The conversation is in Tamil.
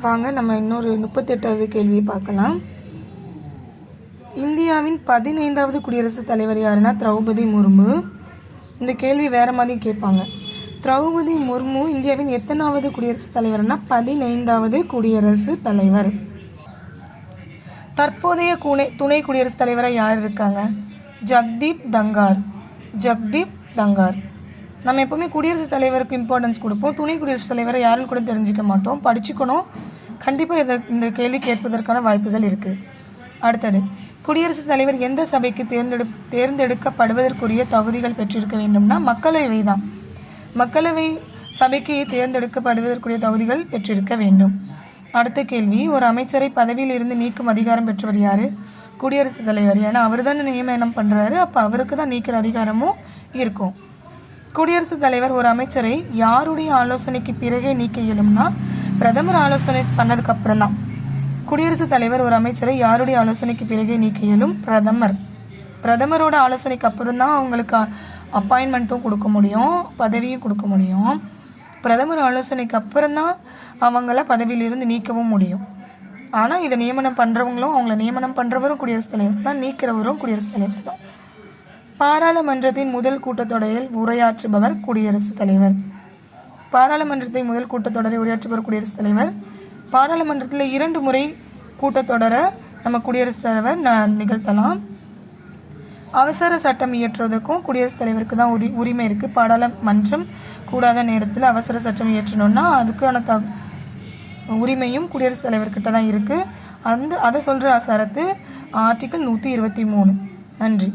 வாங்க நம்ம இன்னொரு 38வது கேள்வியை பார்க்கலாம். இந்தியாவின் 15வது குடியரசுத் தலைவர் யாருன்னா திரௌபதி முர்மு. இந்த கேள்வி வேறு மாதிரி கேட்பாங்க. திரௌபதி முர்மு இந்தியாவின் எத்தனாவது குடியரசுத் தலைவர்னா 15வது குடியரசுத் தலைவர். தற்போதைய துணை குடியரசுத் தலைவராக யார் இருக்காங்க? ஜக்தீப் தங்கார். நம்ம எப்போவுமே குடியரசுத் தலைவருக்கு இம்பார்ட்டன்ஸ் கொடுப்போம். துணை குடியரசுத் தலைவரை யாருன்னு கூட தெரிஞ்சிக்க மாட்டோம். படிச்சுக்கணும். கண்டிப்பாக இந்த கேள்வி கேட்பதற்கான வாய்ப்புகள் இருக்குது. அடுத்தது, குடியரசுத் தலைவர் எந்த சபைக்கு தேர்ந்தெடுக்கப்படுவதற்குரிய தகுதிகள் பெற்றிருக்க வேண்டும்னா மக்களவை தான். மக்களவை சபைக்கு தேர்ந்தெடுக்கப்படுவதற்குரிய தகுதிகள் பெற்றிருக்க வேண்டும். அடுத்த கேள்வி, ஒரு அமைச்சரை பதவியில் இருந்து நீக்கும் அதிகாரம் பெற்றவர் யார்? குடியரசுத் தலைவர். ஏன்னா அவர் தானே நியமனம் பண்ணுறாரு, அப்போ அவருக்கு தான் நீக்கிற அதிகாரமும் இருக்கும். குடியரசுத் தலைவர் ஒரு அமைச்சரை யாருடைய ஆலோசனைக்கு பிறகே நீக்க இயலும்னா பிரதமர் ஆலோசனை பண்ணதுக்கு அப்புறம் தான். குடியரசுத் தலைவர் ஒரு அமைச்சரை யாருடைய ஆலோசனைக்கு பிறகே நீக்க இயலும்? பிரதமரோட ஆலோசனைக்கு அப்புறம் தான் அவங்களுக்கு அப்பாயின்மெண்ட்டும் கொடுக்க முடியும், பதவியும் கொடுக்க முடியும். பிரதமர் ஆலோசனைக்கு அப்புறம் தான் அவங்கள பதவியிலிருந்து நீக்கவும் முடியும். ஆனால் இதை நியமனம் பண்ணுறவங்களும் அவங்கள நியமனம் பண்ணுறவரும் குடியரசுத் தலைவர் தான், நீக்கிறவரும் குடியரசுத் தலைவர் தான். பாராளுமன்றத்தின் முதல் கூட்டத்தொடரில் உரையாற்றுபவர் குடியரசுத் தலைவர். பாராளுமன்றத்தின் முதல் கூட்டத்தொடரை உரையாற்றுபவர் குடியரசுத் தலைவர். பாராளுமன்றத்தில் 2 முறை கூட்டத்தொடரை நம்ம குடியரசுத் தலைவர் நிகழ்த்தலாம். அவசர சட்டம் இயற்றுவதற்கும் குடியரசுத் தலைவருக்கு தான் உரிமை இருக்குது. பாராளுமன்றம் கூடாத நேரத்தில் அவசர சட்டம் இயற்றணும்னா அதுக்கான உரிமையும் குடியரசுத் தலைவர்கிட்ட தான் இருக்குது. அதை சொல்கிற சரத்து ஆர்டிகிள் 123. நன்றி.